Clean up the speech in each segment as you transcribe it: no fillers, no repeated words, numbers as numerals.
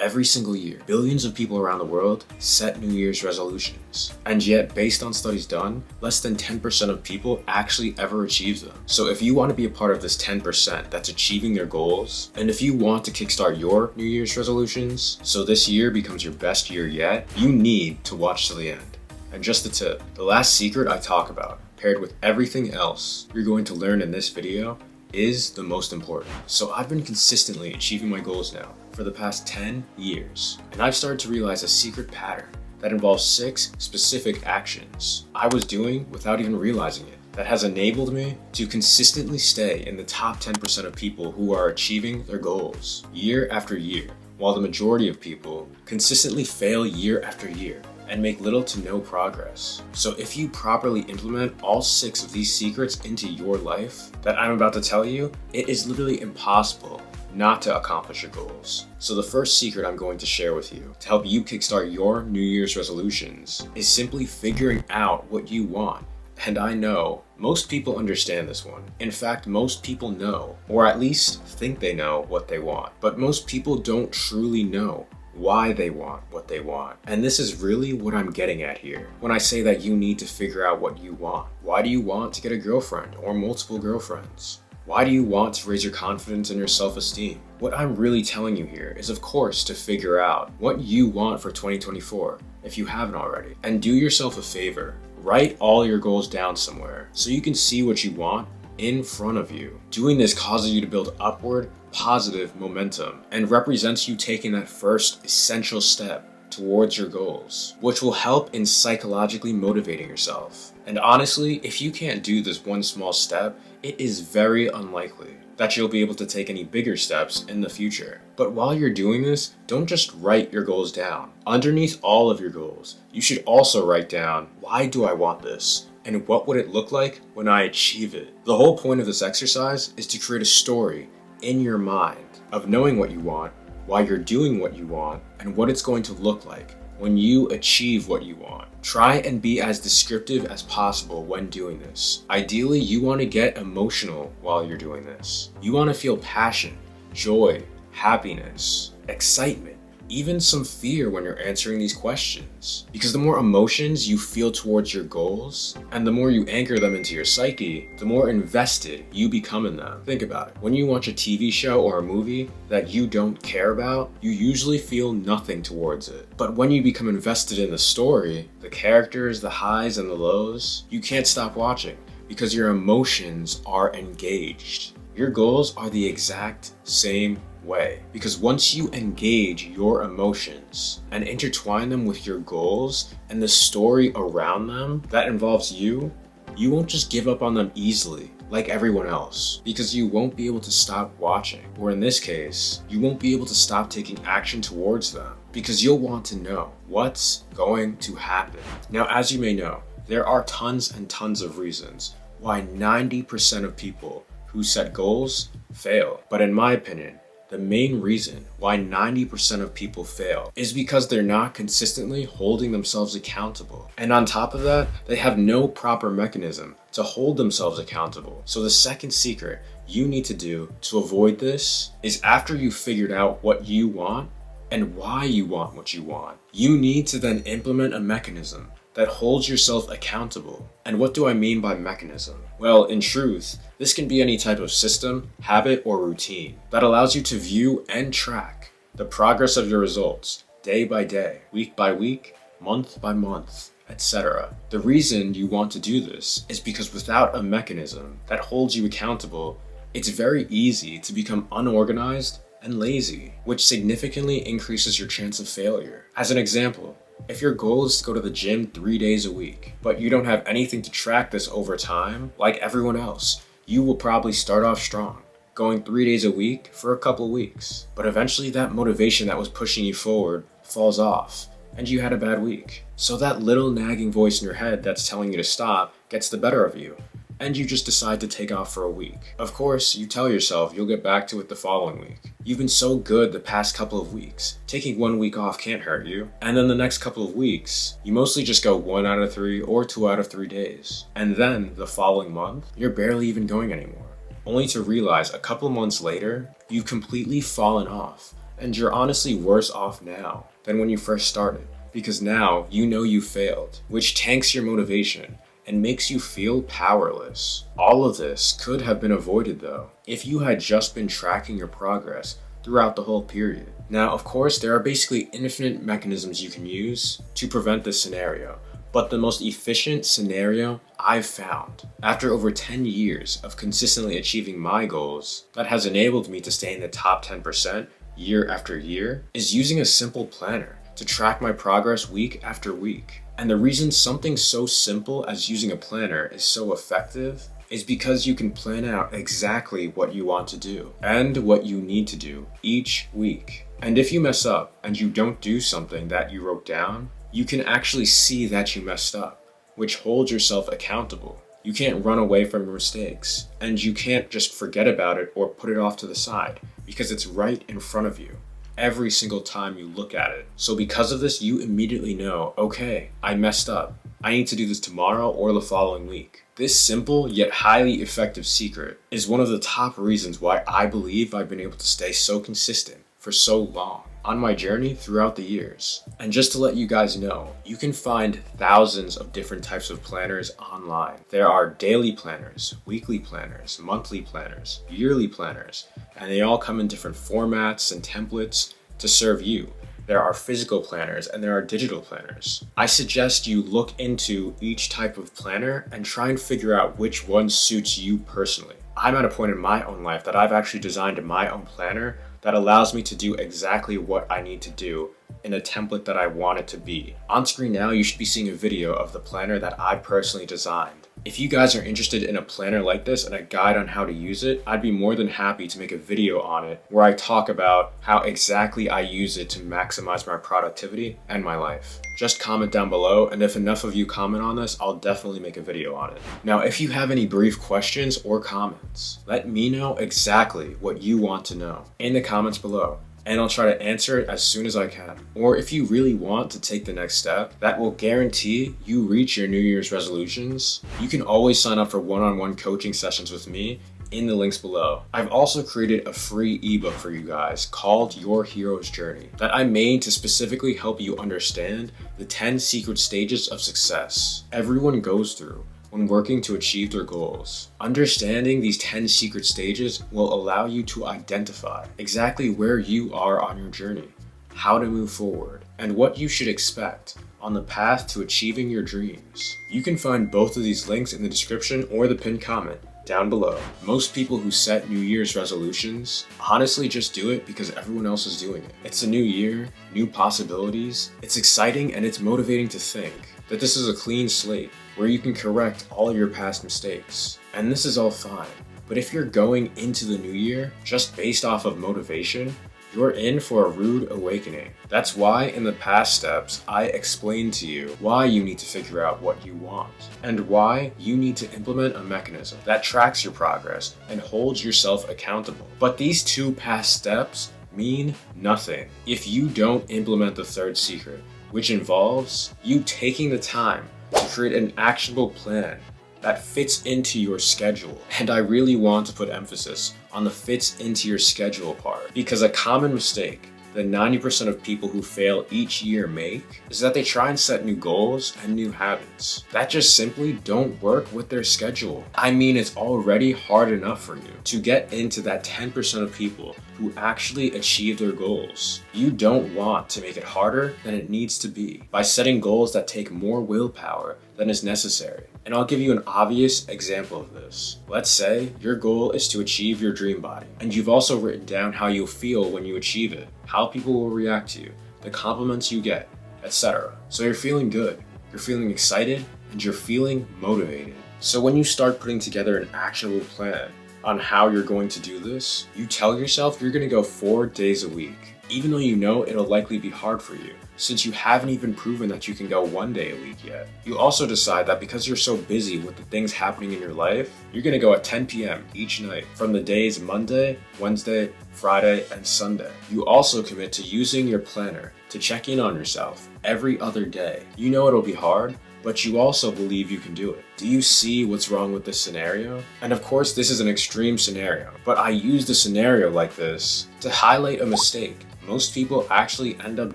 Every single year, billions of people around the world set New Year's resolutions. And yet, based on studies done, less than 10% of people actually ever achieve them. So if you want to be a part of this 10% that's achieving their goals, and if you want to kickstart your New Year's resolutions, so this year becomes your best year yet, you need to watch to the end. And just a tip, the last secret I talk about, paired with everything else you're going to learn in this video, is the most important. So I've been consistently achieving my goals now for the past 10 years, and I've started to realize a secret pattern that involves 6 specific actions I was doing without even realizing it, that has enabled me to consistently stay in the top 10% of people who are achieving their goals year after year, while the majority of people consistently fail year after year and make little to no progress. So if you properly implement all 6 of these secrets into your life that I'm about to tell you, it is literally impossible not to accomplish your goals. So the first secret I'm going to share with you to help you kickstart your New Year's resolutions is simply figuring out what you want. And I know most people understand this one. In fact, most people know, or at least think they know what they want. But most people don't truly know why they want what they want. And this is really what I'm getting at here when I say that you need to figure out what you want. Why do you want to get a girlfriend or multiple girlfriends? Why do you want to raise your confidence and your self-esteem? What I'm really telling you here is, of course, to figure out what you want for 2024 if you haven't already. And do yourself a favor, write all your goals down somewhere so you can see what you want in front of you. Doing this causes you to build upward, positive momentum and represents you taking that first essential step towards your goals, which will help in psychologically motivating yourself. And honestly, if you can't do this one small step, it is very unlikely that you'll be able to take any bigger steps in the future. But while you're doing this, don't just write your goals down. Underneath all of your goals, you should also write down, why do I want this? And what would it look like when I achieve it? The whole point of this exercise is to create a story in your mind of knowing what you want, why you're doing what you want, and what it's going to look like when you achieve what you want. Try and be as descriptive as possible when doing this. Ideally, you want to get emotional while you're doing this. You want to feel passion, joy, happiness, excitement, even some fear when you're answering these questions. Because the more emotions you feel towards your goals, and the more you anchor them into your psyche, the more invested you become in them. Think about it. When you watch a TV show or a movie that you don't care about, you usually feel nothing towards it. But when you become invested in the story, the characters, the highs and the lows, you can't stop watching because your emotions are engaged. Your goals are the exact same way, because once you engage your emotions and intertwine them with your goals and the story around them that involves you, you won't just give up on them easily like everyone else, because you won't be able to stop watching, or in this case, you won't be able to stop taking action towards them because you'll want to know what's going to happen. Now, as you may know, there are tons and tons of reasons why 90% of people who set goals fail. But in my opinion, the main reason why 90% of people fail is because they're not consistently holding themselves accountable. And on top of that, they have no proper mechanism to hold themselves accountable. So the second secret you need to do to avoid this is, after you've figured out what you want and why you want what you want, you need to then implement a mechanism that holds yourself accountable. And what do I mean by mechanism? Well, in truth, this can be any type of system, habit, or routine that allows you to view and track the progress of your results day by day, week by week, month by month, etc. The reason you want to do this is because without a mechanism that holds you accountable, it's very easy to become unorganized and lazy, which significantly increases your chance of failure. As an example, if your goal is to go to the gym 3 days a week, but you don't have anything to track this over time, like everyone else, you will probably start off strong, going 3 days a week for a couple weeks. But eventually that motivation that was pushing you forward falls off, and you had a bad week. So that little nagging voice in your head that's telling you to stop gets the better of you, and you just decide to take off for a week. Of course, you tell yourself you'll get back to it the following week. You've been so good the past couple of weeks. Taking 1 week off can't hurt you. And then the next couple of weeks, you mostly just go 1 out of 3 or 2 out of 3 days. And then the following month, you're barely even going anymore. Only to realize a couple months later, you've completely fallen off And you're honestly worse off now than when you first started, because now you know you failed, which tanks your motivation and makes you feel powerless. All of this could have been avoided though, if you had just been tracking your progress throughout the whole period. Now, of course, there are basically infinite mechanisms you can use to prevent this scenario, but the most efficient scenario I've found, after over 10 years of consistently achieving my goals, that has enabled me to stay in the top 10% year after year, is using a simple planner to track my progress week after week. And the reason something so simple as using a planner is so effective is because you can plan out exactly what you want to do and what you need to do each week. And if you mess up and you don't do something that you wrote down, you can actually see that you messed up, which holds yourself accountable. You can't run away from your mistakes, and you can't just forget about it or put it off to the side because it's right in front of you every single time you look at it. So because of this, you immediately know, okay, I messed up. I need to do this tomorrow or the following week. This simple yet highly effective secret is one of the top reasons why I believe I've been able to stay so consistent for so long on my journey throughout the years. And just to let you guys know, you can find thousands of different types of planners online. There are daily planners, weekly planners, monthly planners, yearly planners, and they all come in different formats and templates to serve you. There are physical planners and there are digital planners. I suggest you look into each type of planner and try and figure out which one suits you personally. I'm at a point in my own life that I've actually designed my own planner that allows me to do exactly what I need to do in a template that I want it to be. On screen now, you should be seeing a video of the planner that I personally designed. If you guys are interested in a planner like this and a guide on how to use it, I'd be more than happy to make a video on it where I talk about how exactly I use it to maximize my productivity and my life. Just comment down below, and if enough of you comment on this, I'll definitely make a video on it. Now, if you have any brief questions or comments, let me know exactly what you want to know in the comments below, and I'll try to answer it as soon as I can. Or if you really want to take the next step that will guarantee you reach your New Year's resolutions, you can always sign up for one-on-one coaching sessions with me in the links below. I've also created a free ebook for you guys called Your Hero's Journey that I made to specifically help you understand the 10 secret stages of success everyone goes through when working to achieve their goals. Understanding these 10 secret stages will allow you to identify exactly where you are on your journey, how to move forward, and what you should expect on the path to achieving your dreams. You can find both of these links in the description or the pinned comment down below. Most people who set New Year's resolutions honestly just do it because everyone else is doing it. It's a new year, new possibilities. It's exciting and it's motivating to think that this is a clean slate where you can correct all your past mistakes. And this is all fine. But if you're going into the new year just based off of motivation, you're in for a rude awakening. That's why in the past steps, I explained to you why you need to figure out what you want and why you need to implement a mechanism that tracks your progress and holds yourself accountable. But these two past steps mean nothing if you don't implement the third secret, which involves you taking the time to create an actionable plan that fits into your schedule. And I really want to put emphasis on the fits into your schedule part, because a common mistake that 90% of people who fail each year make is that they try and set new goals and new habits that just simply don't work with their schedule. I mean, it's already hard enough for you to get into that 10% of people who actually achieve their goals. You don't want to make it harder than it needs to be by setting goals that take more willpower than is necessary. And I'll give you an obvious example of this. Let's say your goal is to achieve your dream body, and you've also written down how you'll feel when you achieve it, how people will react to you, the compliments you get, etc. So you're feeling good, you're feeling excited, and you're feeling motivated. So when you start putting together an actionable plan on how you're going to do this, you tell yourself you're going to go 4 days a week, even though you know it'll likely be hard for you, since you haven't even proven that you can go 1 day a week yet. You also decide that because you're so busy with the things happening in your life, you're going to go at 10 p.m. each night from the days Monday, Wednesday, Friday, and Sunday. You also commit to using your planner to check in on yourself every other day. You know it'll be hard, but you also believe you can do it. Do you see what's wrong with this scenario? And of course, this is an extreme scenario, but I used a scenario like this to highlight a mistake most people actually end up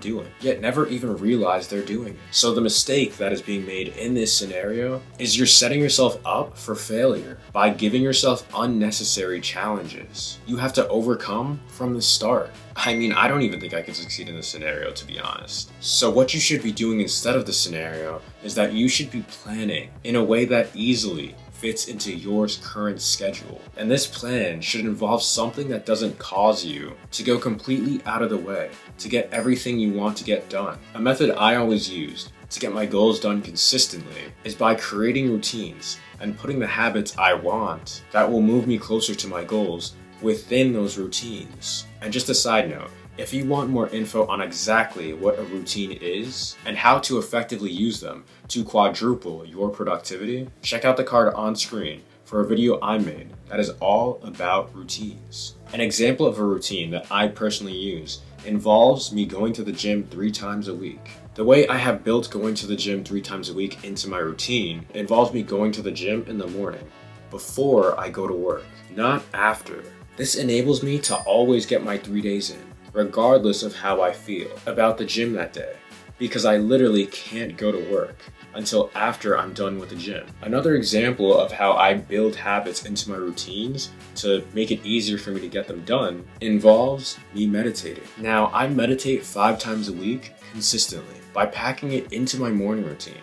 doing, yet never even realize they're doing it. So the mistake that is being made in this scenario is you're setting yourself up for failure by giving yourself unnecessary challenges you have to overcome from the start. I mean, I don't even think I could succeed in this scenario, to be honest. So what you should be doing instead of the scenario is that you should be planning in a way that easily fits into your current schedule. And this plan should involve something that doesn't cause you to go completely out of the way to get everything you want to get done. A method I always used to get my goals done consistently is by creating routines and putting the habits I want that will move me closer to my goals within those routines. And just a side note, if you want more info on exactly what a routine is and how to effectively use them to quadruple your productivity, check out the card on screen for a video I made that is all about routines. An example of a routine that I personally use involves me going to the gym 3 times a week. The way I have built going to the gym 3 times a week into my routine involves me going to the gym in the morning, before I go to work, not after. This enables me to always get my 3 days in, regardless of how I feel about the gym that day, because I literally can't go to work until after I'm done with the gym. Another example of how I build habits into my routines to make it easier for me to get them done involves me meditating. Now, I meditate 5 times a week consistently by packing it into my morning routine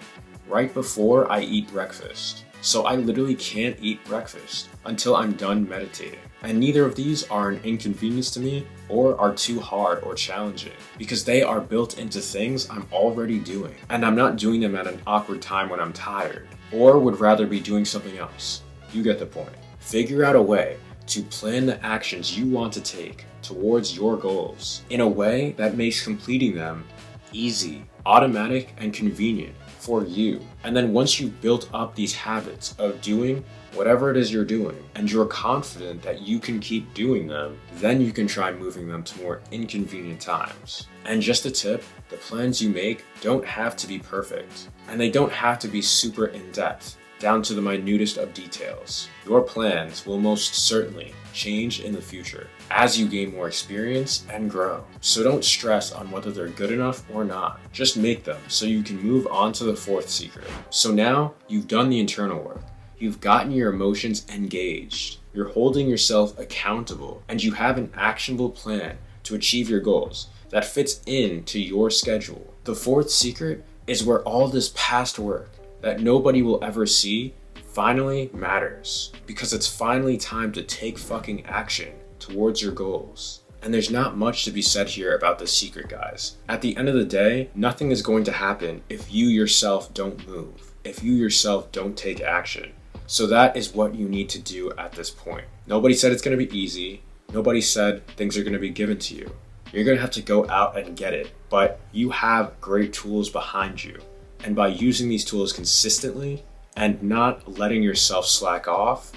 right before I eat breakfast. So I literally can't eat breakfast until I'm done meditating. And neither of these are an inconvenience to me or are too hard or challenging because they are built into things I'm already doing. And I'm not doing them at an awkward time when I'm tired or would rather be doing something else. You get the point. Figure out a way to plan the actions you want to take towards your goals in a way that makes completing them easy, automatic, and convenient for you. And then once you've built up these habits of doing whatever it is you're doing and you're confident that you can keep doing them, then you can try moving them to more inconvenient times. And just a tip, the plans you make don't have to be perfect and they don't have to be super in-depth down to the minutest of details. Your plans will most certainly change in the future as you gain more experience and grow. So don't stress on whether they're good enough or not. Just make them so you can move on to the 4th secret. So now you've done the internal work. You've gotten your emotions engaged. You're holding yourself accountable and you have an actionable plan to achieve your goals that fits into your schedule. The 4th secret is where all this past work that nobody will ever see finally matters, because it's finally time to take fucking action towards your goals. And there's not much to be said here about the secret, guys. At the end of the day, nothing is going to happen if you yourself don't move, if you yourself don't take action. So that is what you need to do at this point. Nobody said it's going to be easy. Nobody said things are going to be given to you. You're going to have to go out and get it, but you have great tools behind you. And by using these tools consistently and not letting yourself slack off,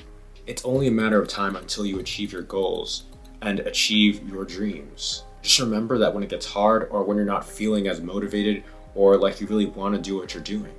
it's only a matter of time until you achieve your goals and achieve your dreams. Just remember that when it gets hard or when you're not feeling as motivated or like you really want to do what you're doing,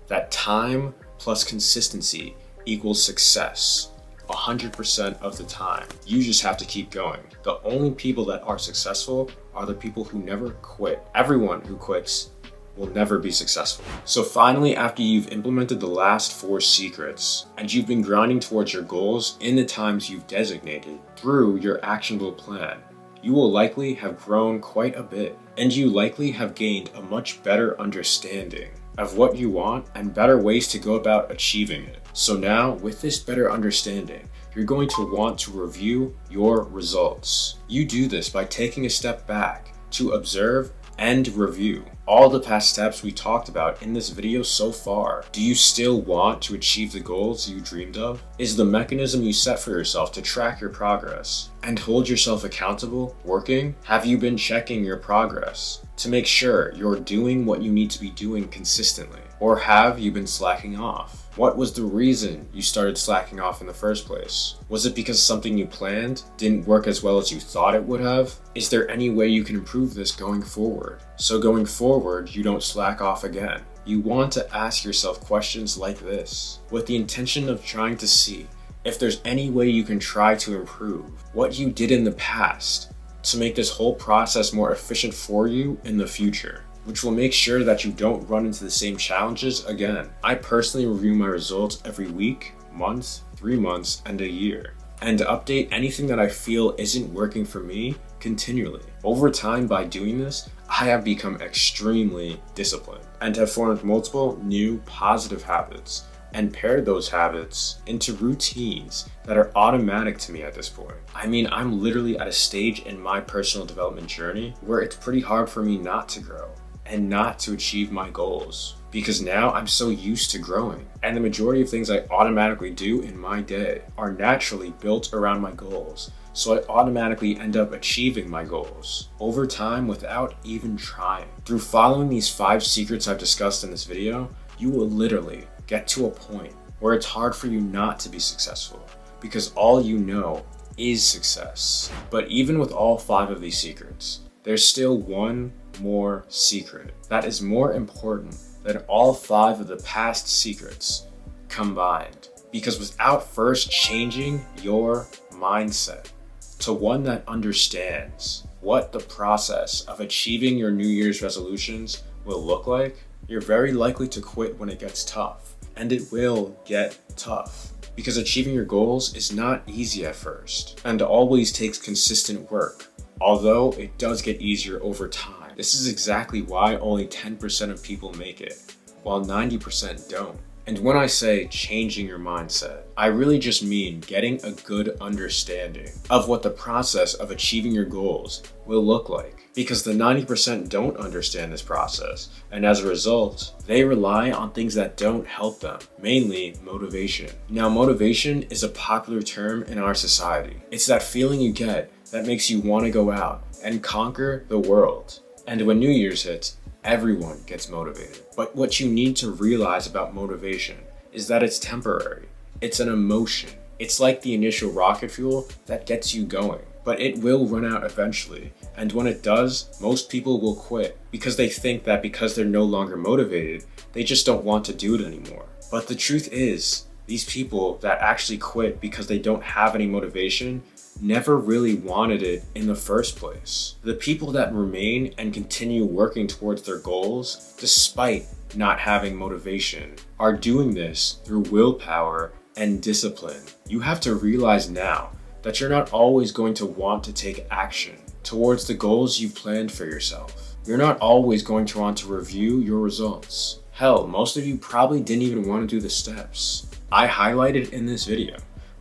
that time plus consistency equals success 100% of the time. You just have to keep going. The only people that are successful are the people who never quit. Everyone who quits will never be successful. So finally, after you've implemented the last 4 secrets and you've been grinding towards your goals in the times you've designated through your actionable plan, you will likely have grown quite a bit and you likely have gained a much better understanding of what you want and better ways to go about achieving it. So now, with this better understanding, you're going to want to review your results. You do this by taking a step back to observe and review all the past steps we talked about in this video so far. Do you still want to achieve the goals you dreamed of? Is the mechanism you set for yourself to track your progress and hold yourself accountable working? Have you been checking your progress to make sure you're doing what you need to be doing consistently? Or have you been slacking off? What was the reason you started slacking off in the first place? Was it because something you planned didn't work as well as you thought it would have? Is there any way you can improve this going forward? So going forward, you don't slack off again. You want to ask yourself questions like this with the intention of trying to see if there's any way you can try to improve what you did in the past to make this whole process more efficient for you in the future, which will make sure that you don't run into the same challenges again. I personally review my results every week, month, 3 months, and a year, and update anything that I feel isn't working for me continually. Over time, by doing this, I have become extremely disciplined and have formed multiple new positive habits and paired those habits into routines that are automatic to me at this point. I mean, I'm literally at a stage in my personal development journey where it's pretty hard for me not to grow and not to achieve my goals, because now I'm so used to growing, and the majority of things I automatically do in my day are naturally built around my goals, so I automatically end up achieving my goals over time without even trying. Through following these 5 secrets I've discussed in this video, you will literally get to a point where it's hard for you not to be successful, because all you know is success. But even with all 5 of these secrets, there's still one more secret that is more important than all 5 of the past secrets combined. Because without first changing your mindset to one that understands what the process of achieving your New Year's resolutions will look like, you're very likely to quit when it gets tough. And it will get tough, because achieving your goals is not easy at first and always takes consistent work, although it does get easier over time. This is exactly why only 10% of people make it, while 90% don't. And when I say changing your mindset, I really just mean getting a good understanding of what the process of achieving your goals will look like. Because the 90% don't understand this process, and as a result, they rely on things that don't help them, mainly motivation. Now, motivation is a popular term in our society. It's that feeling you get that makes you want to go out and conquer the world. And when New Year's hits, everyone gets motivated. But what you need to realize about motivation is that it's temporary. It's an emotion. It's like the initial rocket fuel that gets you going, but it will run out eventually. And when it does, most people will quit because they think that because they're no longer motivated, they just don't want to do it anymore. But the truth is, these people that actually quit because they don't have any motivation never really wanted it in the first place. The people that remain and continue working towards their goals despite not having motivation are doing this through willpower and discipline. You have to realize now that you're not always going to want to take action towards the goals you've planned for yourself. You're not always going to want to review your results. Hell, most of you probably didn't even want to do the steps I highlighted in this video.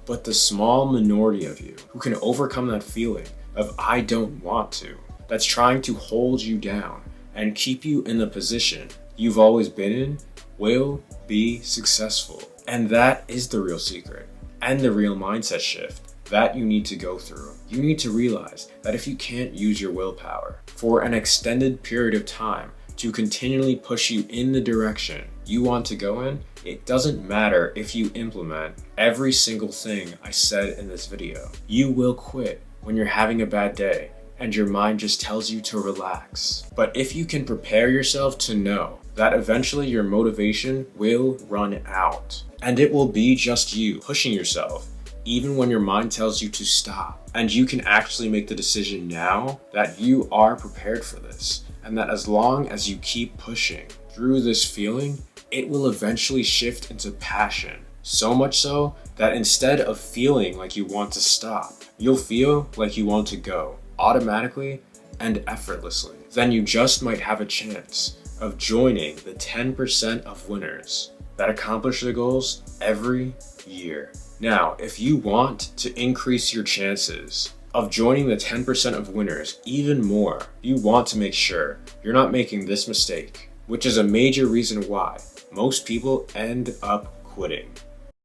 But the small minority of you who can overcome that feeling of I don't want to, that's trying to hold you down and keep you in the position you've always been in, will be successful. And that is the real secret and the real mindset shift that you need to go through. You need to realize that if you can't use your willpower for an extended period of time to continually push you in the direction you want to go in, it doesn't matter if you implement every single thing I said in this video. You will quit when you're having a bad day and your mind just tells you to relax. But if you can prepare yourself to know that eventually your motivation will run out, and it will be just you pushing yourself even when your mind tells you to stop, and you can actually make the decision now that you are prepared for this, and that as long as you keep pushing through this feeling, it will eventually shift into passion. So much so that instead of feeling like you want to stop, you'll feel like you want to go automatically and effortlessly. Then you just might have a chance of joining the 10% of winners that accomplish their goals every year. Now, if you want to increase your chances of joining the 10% of winners even more, you want to make sure you're not making this mistake, which is a major reason why most people end up quitting.